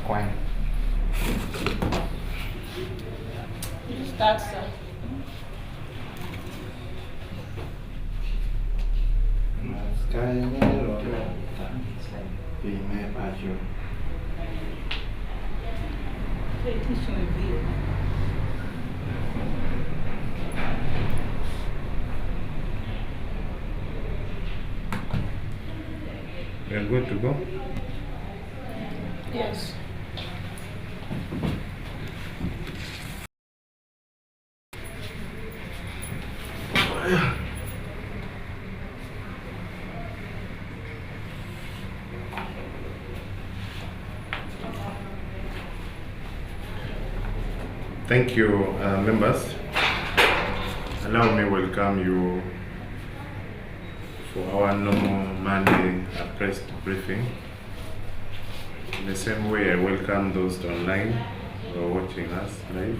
Coin. Start, sir. We are good to go? Yes. Thank you, members. Allow me welcome you for our normal Monday press briefing. In the same way, I welcome those online who are watching us live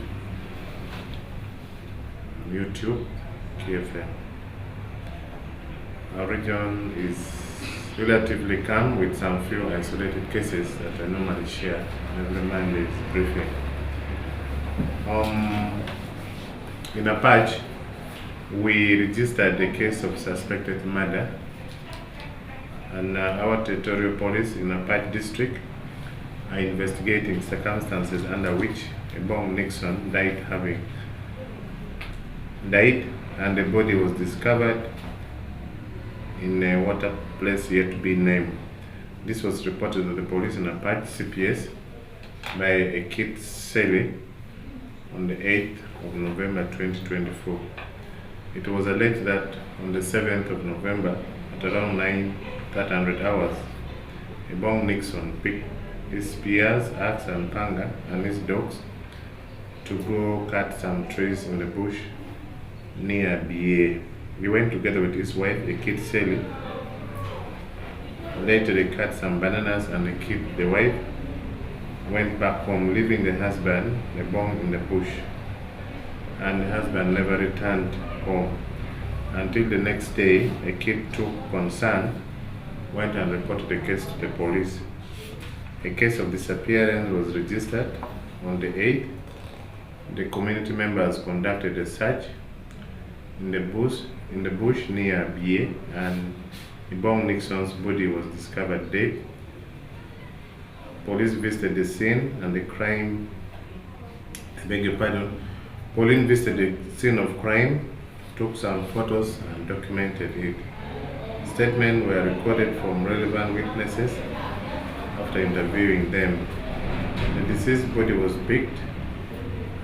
on YouTube, KFM. Our region is relatively calm with some few isolated cases that I normally share on every Monday's briefing. In Apache, we registered a case of suspected murder, and our territorial police in Apache district are investigating circumstances under which Ebong Nixon died, and the body was discovered in a water place yet to be named. This was reported to the police in Apache, C.P.S, by a Kit Sally on the 8th of November 2024. It was alleged that on the 7th of November at around 9:00 hours, Ebong Nixon picked his spears, axe and panga and his dogs to go cut some trees in the bush near BA. He went together with his wife, a Kit Sally. Later they cut some bananas and the wife went back home, leaving the husband, Ebong, in the bush. And the husband never returned home until the next day. A kid took concern, went and reported the case to the police. A case of disappearance was registered on the 8th. The community members conducted a search in the bush near BA, and Ebong Nixon's body was discovered dead. Police visited the scene and the crime. Police visited the scene of crime, took some photos and documented it. Statements were recorded from relevant witnesses after interviewing them. The deceased body was picked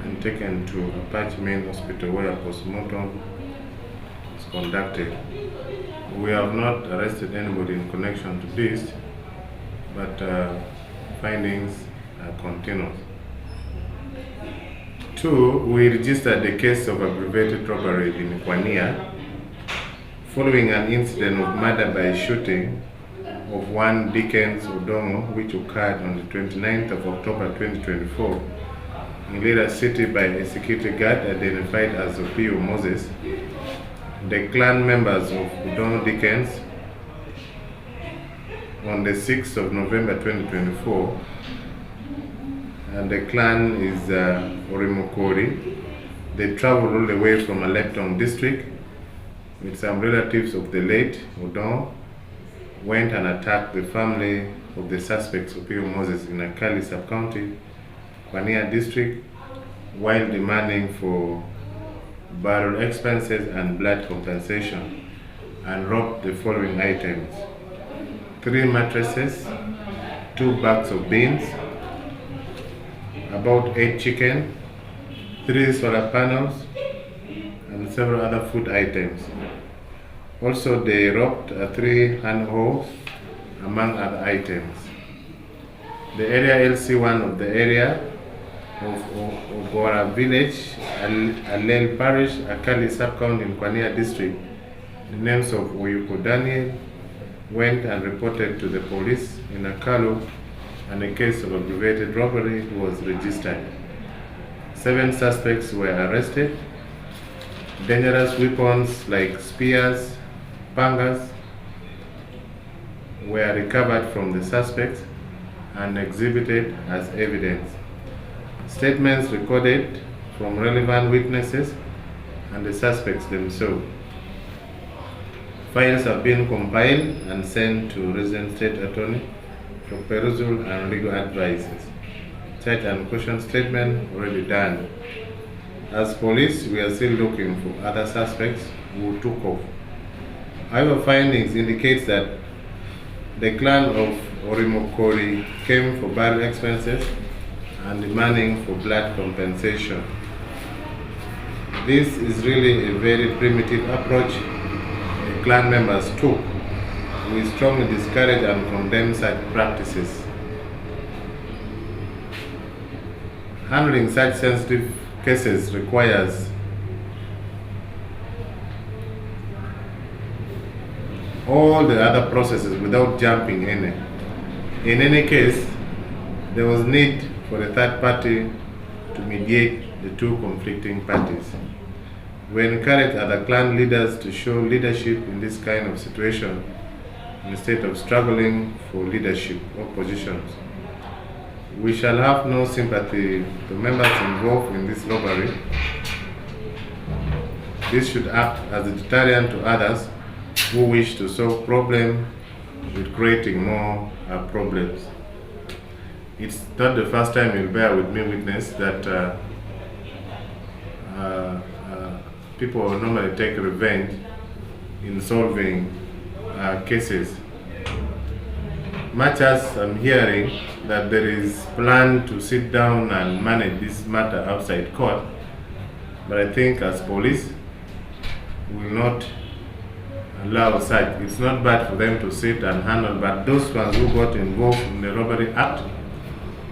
and taken to Apache Main Hospital where postmortem was conducted. We have not arrested anybody in connection to this, but findings are continuous. 2. We registered the case of aggravated robbery in Kwania following an incident of murder by shooting of one Dickens Odongo, which occurred on the 29th of October 2024 in Lira City by a security guard identified as Opio Moses. The clan members of Odongo Dickens on the 6th of November 2024, and the clan is Orimokori. They traveled all the way from Aleptong district with some relatives of the late Odongo, went and attacked the family of the suspects Opio Moses in Akali sub-county, Kwania district, while demanding for burial expenses and blood compensation, and robbed the following items: 3 mattresses, 2 bags of beans, about 8 chicken, 3 solar panels, and several other food items. Also, they robbed 3 hand hoes, among other items. The area LC1 of the area of Ogora village, Alel parish, Akali sub-county in Kwania district, the names of Oyuko Daniel, went and reported to the police in Akalu, and a case of aggravated robbery was registered. 7 suspects were arrested. Dangerous weapons like spears, pangas were recovered from the suspects, and exhibited as evidence. Statements recorded from relevant witnesses and the suspects themselves. Files have been compiled and sent to resident state attorney for perusal and legal advices. Charge and caution statement already done. As police, we are still looking for other suspects who took off. Our findings indicates that the clan of Orimokori came for burial expenses and demanding for blood compensation. This is really a very primitive approach the clan members took. We strongly discourage and condemn such practices. Handling such sensitive cases requires all the other processes without jumping in. In any case, there was need for a third party to mediate the two conflicting parties. We encourage other clan leaders to show leadership in this kind of situation instead of struggling for leadership or positions. We shall have no sympathy to members involved in this robbery. This should act as a deterrent to others who wish to solve problems with creating more problems. It's not the first time you'll bear with me witness that people normally take revenge in solving cases. Much as I'm hearing that there is plan to sit down and manage this matter outside court, but I think as police, we will not allow such. It's not bad for them to sit and handle, but those ones who got involved in the robbery act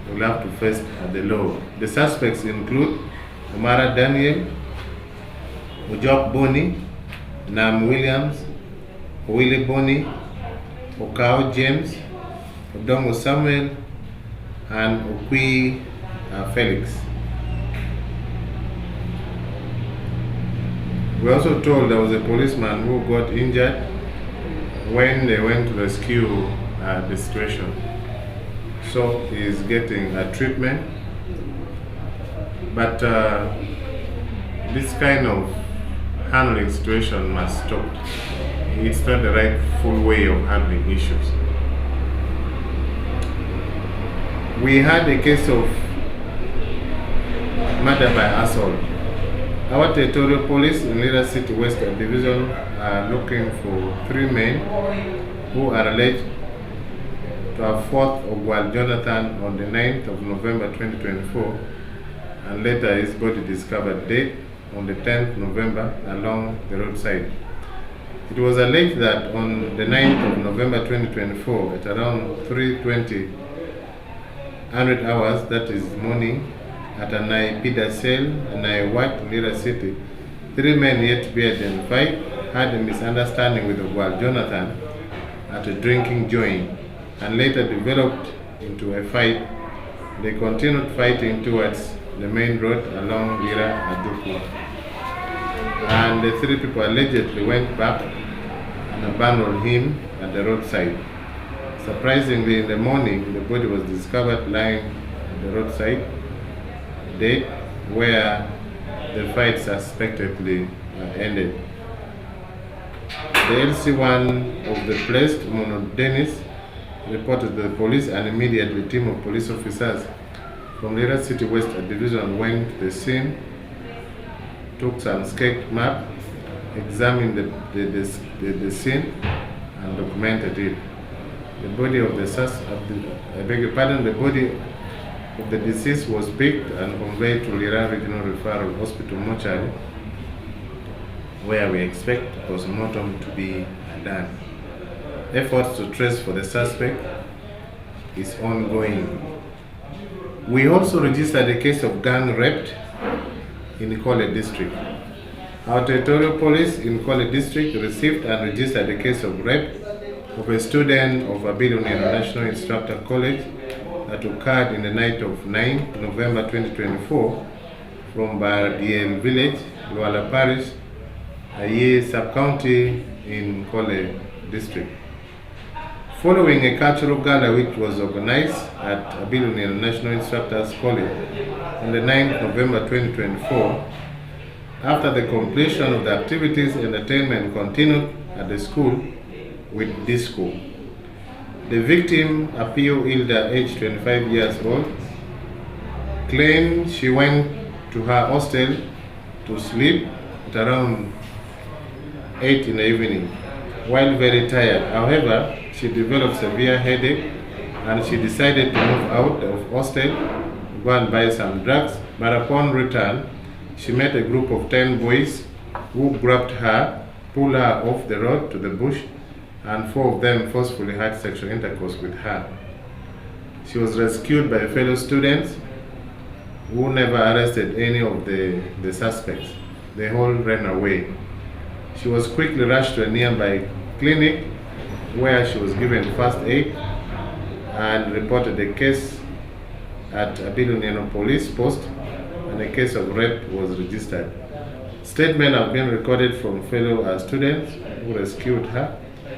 will have to face the law. The suspects include Omara Daniel, Ujok Boni, Nam Williams, Willie Boni, Okao James, Odongo Samuel, and Okwi Felix. We also told there was a policeman who got injured when they went to rescue the situation. So he is getting a treatment. But this kind of handling situation must stop. It's not the rightful way of handling issues. We had a case of murder by assault. Our territorial police in Lira City West Division are looking for 3 men who are alleged to have fought Ogwal Jonathan on the 9th of November 2024 and later his body discovered dead on the 10th November along the roadside. It was alleged that on the 9th of November 2024 at around 3:20 100 hours, that is morning, at Anai Pidasel, Anai Wat, Lira City, 3 men yet to be identified had a misunderstanding with Ogwal Jonathan at a drinking joint and later developed into a fight. They continued fighting towards the main road along Lira Aduku. And the 3 people allegedly went back and abandoned him at the roadside. Surprisingly, in the morning, the body was discovered lying at the roadside, dead, where the fight suspectedly ended. The LC1 of the place, Mono Dennis, reported to the police, and immediately a team of police officers from Lira City West Division went to the scene, took some sketch map, examined the scene, and documented it. The body of the the body of the deceased was picked and conveyed to Lira Regional Referral Hospital mortuary, where we expect postmortem to be done. Efforts to trace for the suspect is ongoing. We also registered a case of gang rape in Ikole district. Our territorial police in Ikole district received and registered a case of rape of a student of Abidjan International Instructor College that occurred in the night of 9 November 2024 from Bardiel Village, Luala Parish, Aye Sub-County in Kole District. Following a cultural gala which was organized at Abilio National Instructors College on the 9th November 2024, after the completion of the activities, entertainment continued at the school with disco. The victim, Apio Hilda, aged 25 years old, claimed she went to her hostel to sleep at around 8 in the evening while very tired. However, she developed severe headache and she decided to move out of hostel to go and buy some drugs. But upon return, she met a group of 10 boys who grabbed her, pulled her off the road to the bush, and 4 of them forcefully had sexual intercourse with her. She was rescued by fellow students who never arrested any of the suspects. They all ran away. She was quickly rushed to a nearby clinic where she was given first aid and reported a case at Abilio Police Post, and a case of rape was registered. Statements have been recorded from fellow students who rescued her.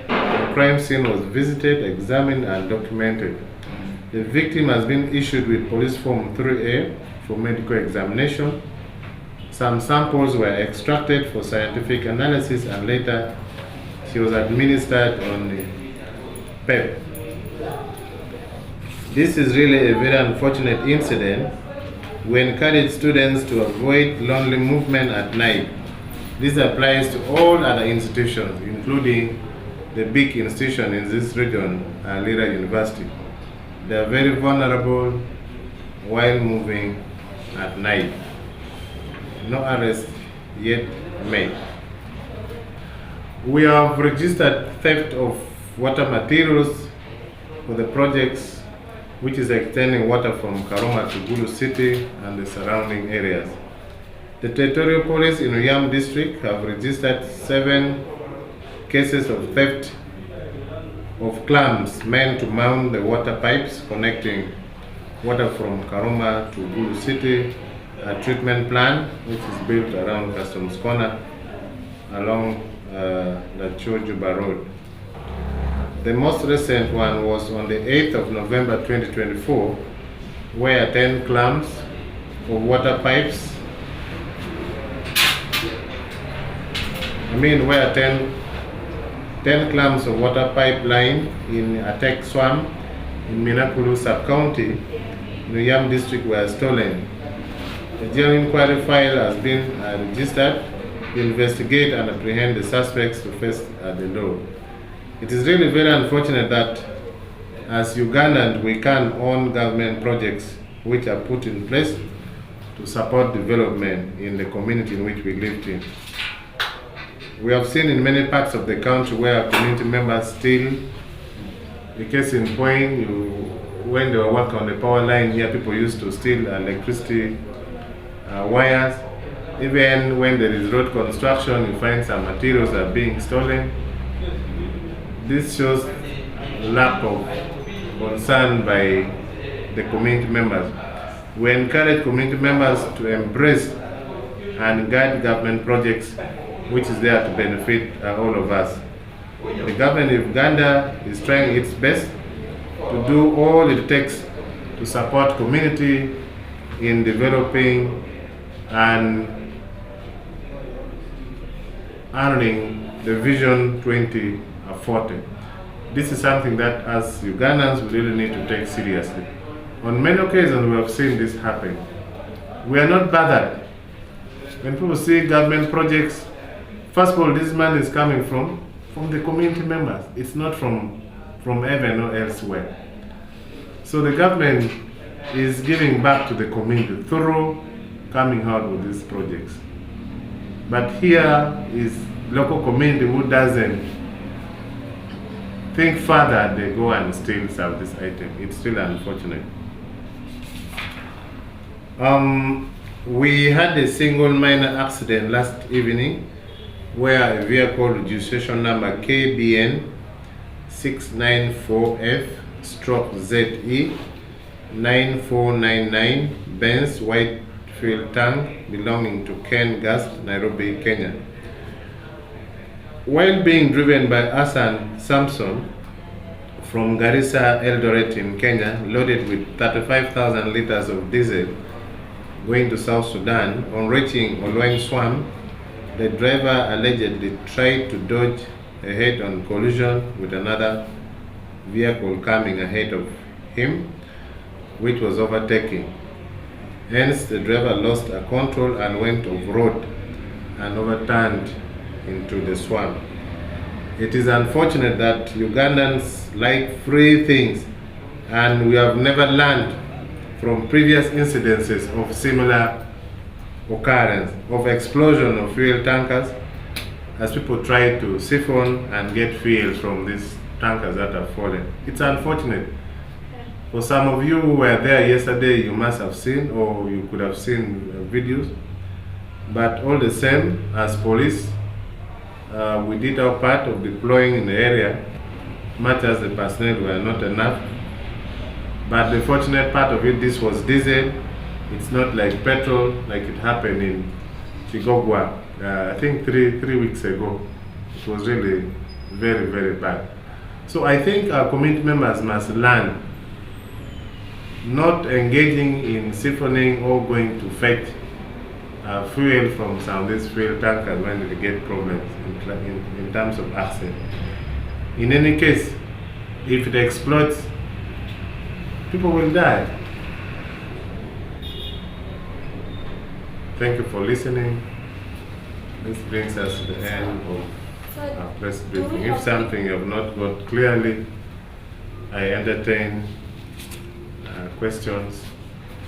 The crime scene was visited, examined, and documented. The victim has been issued with police form 3A for medical examination. Some samples were extracted for scientific analysis, and later she was administered on the PEP. This is really a very unfortunate incident. We encourage students to avoid lonely movement at night. This applies to all other institutions, including the big institution in this region, Lira University. They are very vulnerable while moving at night. No arrest yet made. We have registered theft of water materials for the projects which is extending water from Karoma to Gulu City and the surrounding areas. The Territorial Police in Uyam District have registered 7 cases of theft of clamps meant to mount the water pipes connecting water from Karoma to Gulu City, a treatment plant which is built around Customs Corner along the Chojuba Road. The most recent one was on the 8th of November 2024, where 10 clamps of water pipes, where 10 clamps of water pipeline in Atek Swamp in Minakulu sub-county, Uyam district were stolen. A jail inquiry file has been registered to investigate and apprehend the suspects to face the law. It is really very unfortunate that as Ugandans we can't own government projects which are put in place to support development in the community in which we live in. We have seen in many parts of the country where community members steal. The case in point, when they were working on the power line here, people used to steal electricity wires. Even when there is road construction, you find some materials are being stolen. This shows lack of concern by the community members. We encourage community members to embrace and guide government projects which is there to benefit all of us. The government of Uganda is trying its best to do all it takes to support community in developing and honoring the Vision 2040. This is something that as Ugandans we really need to take seriously. On many occasions we have seen this happen. We are not bothered. When people see government projects, first of all, this money is coming from the community members. It's not from heaven or elsewhere. So the government is giving back to the community through coming out with these projects. But here is local community who doesn't think further, they go and steal some of this item. It's still unfortunate. We had a single minor accident last evening where a vehicle registration number KBN 694F/ZE 9499 Benz white fuel tank belonging to Ken Gas, Nairobi, Kenya. While being driven by Hassan Samson, from Garissa Eldoret in Kenya, loaded with 35,000 liters of diesel, going to South Sudan. On reaching Oloing Swamp, the driver allegedly tried to dodge a head-on collision with another vehicle coming ahead of him, which was overtaking. Hence, the driver lost control and went off-road and overturned into the swamp. It is unfortunate that Ugandans like free things, and we have never learned from previous incidences of similar occurrence of explosion of fuel tankers as people try to siphon and get fuel from these tankers that have fallen. It's unfortunate. For some of you who were there yesterday, you must have seen, or you could have seen videos. But all the same, as police, we did our part of deploying in the area, much as the personnel were not enough. But the fortunate part of it, this was diesel. It's not like petrol, like it happened in Kyoga, I think three weeks ago. It was really very, very bad. So I think our community members must learn not engaging in siphoning or going to fetch fuel from some of these fuel tankers when they get problems in terms of accident. In any case, if it explodes, people will die. Thank you for listening. This brings us to the end of our press briefing. If something you have not got clearly, I entertain questions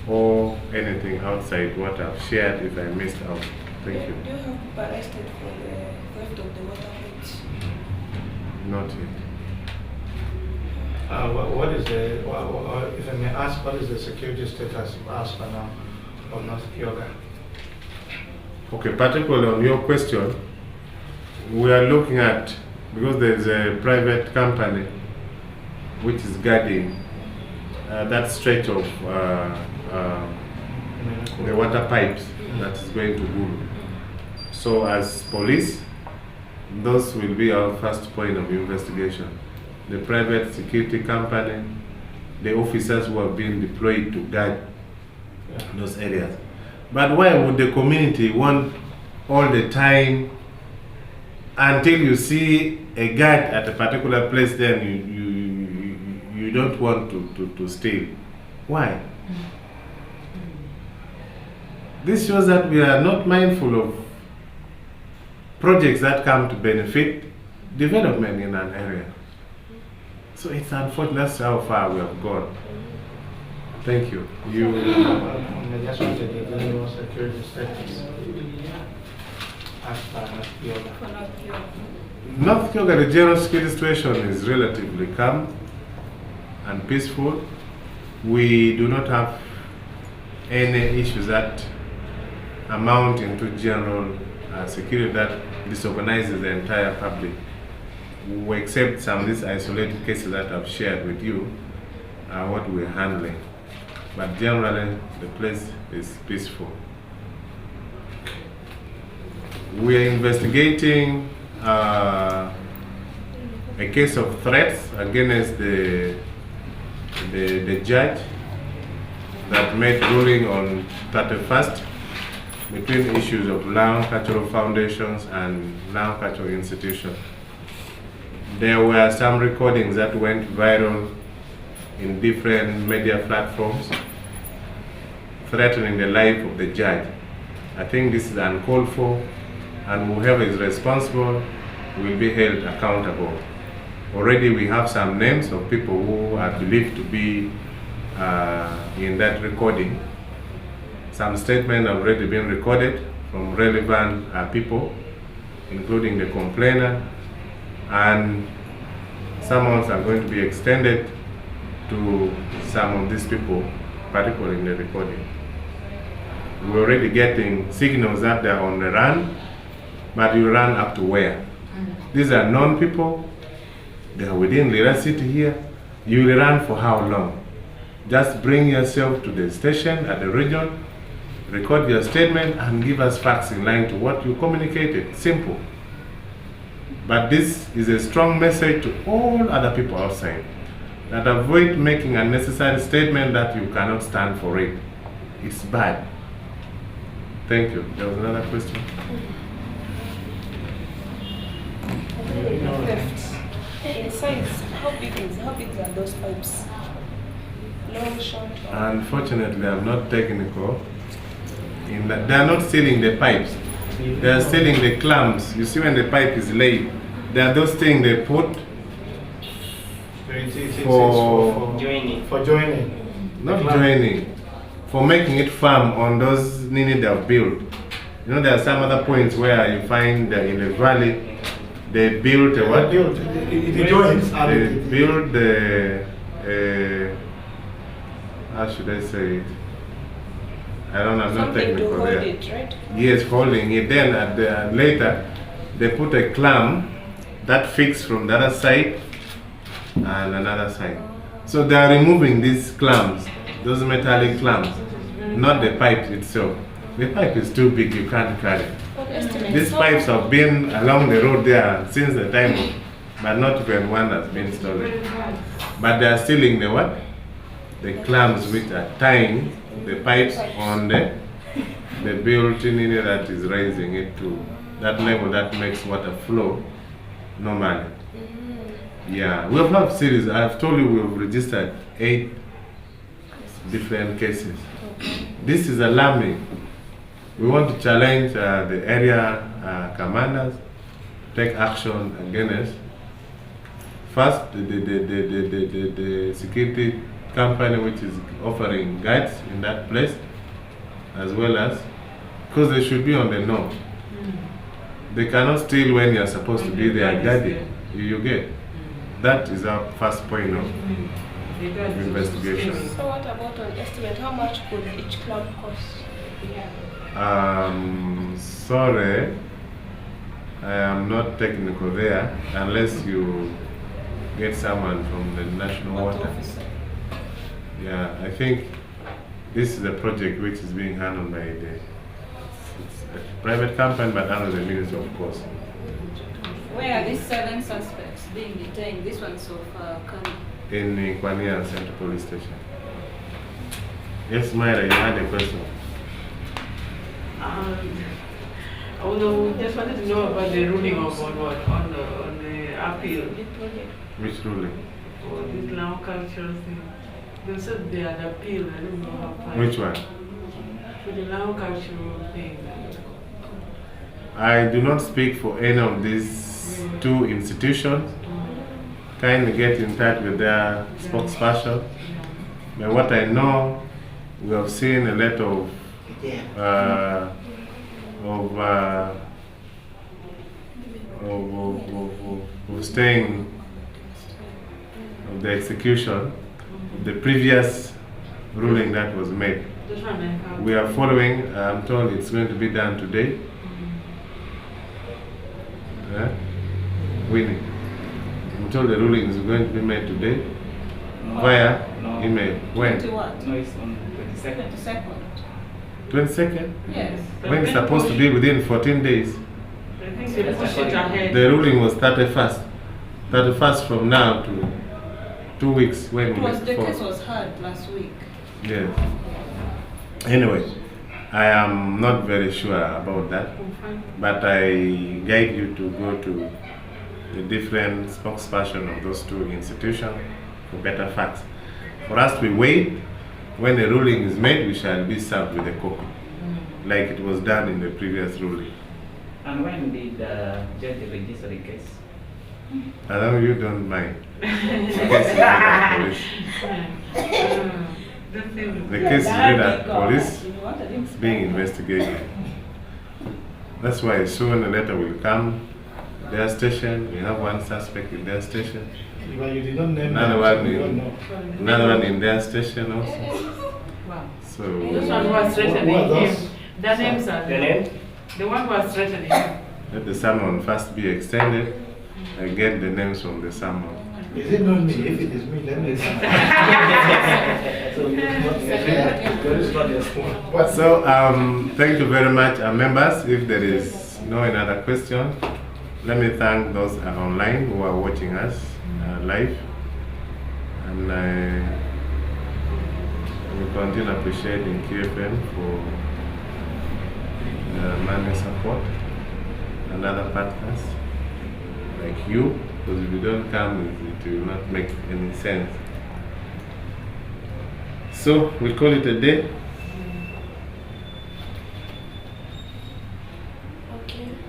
or anything outside what I've shared if I missed out. Thank you. Do you have people arrested for the theft of the water pipes? Not yet. What is the, if I may ask, what is the security status as per now of North Kyoga? Okay, particularly on your question, we are looking at, because there is a private company which is guarding that stretch of the water pipes that is going to Gulu. So as police, those will be our first point of investigation. The private security company, the officers who have been deployed to guard those areas. But why would the community want all the time until you see a guard at a particular place, then you don't want to steal? Why? This shows that we are not mindful of projects that come to benefit development in an area. So it's unfortunate that's how far we have gone. Thank you. I just wanted the general security status as per North Kyoga. For North Kyoga. North Kyoga, the general security situation is relatively calm and peaceful. We do not have any issues that amount into general security that disorganizes the entire public, except some of these isolated cases that I've shared with you are what we're handling. But generally, the place is peaceful. We are investigating a case of threats against the judge that made ruling on 31st between issues of land cultural foundations and land cultural institutions. There were some recordings that went viral in different media platforms threatening the life of the judge. I think this is uncalled for, and whoever is responsible will be held accountable. Already we have some names of people who are believed to be in that recording. Some statements have already been recorded from relevant people, including the complainant, and summons are going to be extended to some of these people, particularly in the recording. We're already getting signals that they're on the run, but you run up to where? These are known people, they are within Lira city here. You will run for how long? Just bring yourself to the station at the region, record your statement, and give us facts in line to what you communicated. Simple. But this is a strong message to all other people outside. that avoid making unnecessary statement that you cannot stand for it. It's bad. Thank you. There was another question. In size, how big are those pipes? Long, short? Unfortunately, I'm not technical. In that, they are not sealing the pipes. They are sealing the clamps. You see when the pipe is laid, there are those things they put for joining. For joining. not joining, for making it firm on those nini they have built. You know, there are some other points where you find that in the valley they built a what? The joints. They built the how should I say it? I don't know, I'm not Something to technical hold there. it, right? Yes, holding it. Then at the, later, they put a clamp that fixed from the other side and another side. So they are removing these clamps, those metallic clamps, not the pipe itself. The pipe is too big, you can't carry. What estimate? These pipes have been along the road there since the time of, but not when one has been stolen. But they are sealing the what? The clamps which are tying the pipes on the built-in unit that is raising it to that level that makes water flow normally. Yeah, we have series. I've told you we've registered 8 different cases. This is alarming. We want to challenge the area commanders, take action against first the security company which is offering guides in that place, as well as, because they should be on the know. They cannot steal when you are supposed to be there guarding. You get? That is our first point of investigation. So what about an estimate? How much could each clamp cost? Sorry, I am not technical there unless you get someone from the national water. Yeah, I think this is a project which is being handled by it's a private company, but under the ministry, of course. Where are these 7 suspects being detained? This one so far, In Kwania Central Police Station. Yes, Myra, you had a question. Just wanted to know about the ruling of on the appeal Which ruling? for this Lao cultural thing. They said they had appealed. I don't know how far. Which one? For the Lao cultural thing. I do not speak for any of these 2 institutions. Kindly get in touch with their spokesperson. But what I know, we have seen a lot of staying of the execution of the previous ruling that was made. This one I have. We are following. I'm told it's going to be done today. Winnie, I'm told the ruling is going to be made today via email. When? 21. No, it's on 22nd. 22nd? Yes. When it's supposed to be within 14 days. I think they push it ahead. The ruling was 31st. 31st from now to 2 weeks when we The meet case for. was heard last week. Yes. Anyway, I am not very sure about that, but I guide you to go to the different spokesperson of those 2 institutions for better facts. For us to wait, when a ruling is made, we shall be served with a copy, like it was done in the previous ruling. And when did the judge register the case? I know you don't mind. The case is read at police. The case is read at police. It's being investigated. That's why soon a letter will come. Their station, we have 1 suspect in their station. But you did not name Another them, one so you in, don't know. another one in their station also. Wow. So This one was threatening Who are him. those? Their names are The name? the one who was threatening him. let the summon first be extended. I get the names from the summon. Is it not me? If it is me, let me So thank you very much, members. If there is no another question, let me thank those online who are watching us live. And I will continue appreciating KFN for money support and other partners like you, because if you don't come, it will not make any sense. So we call it a day.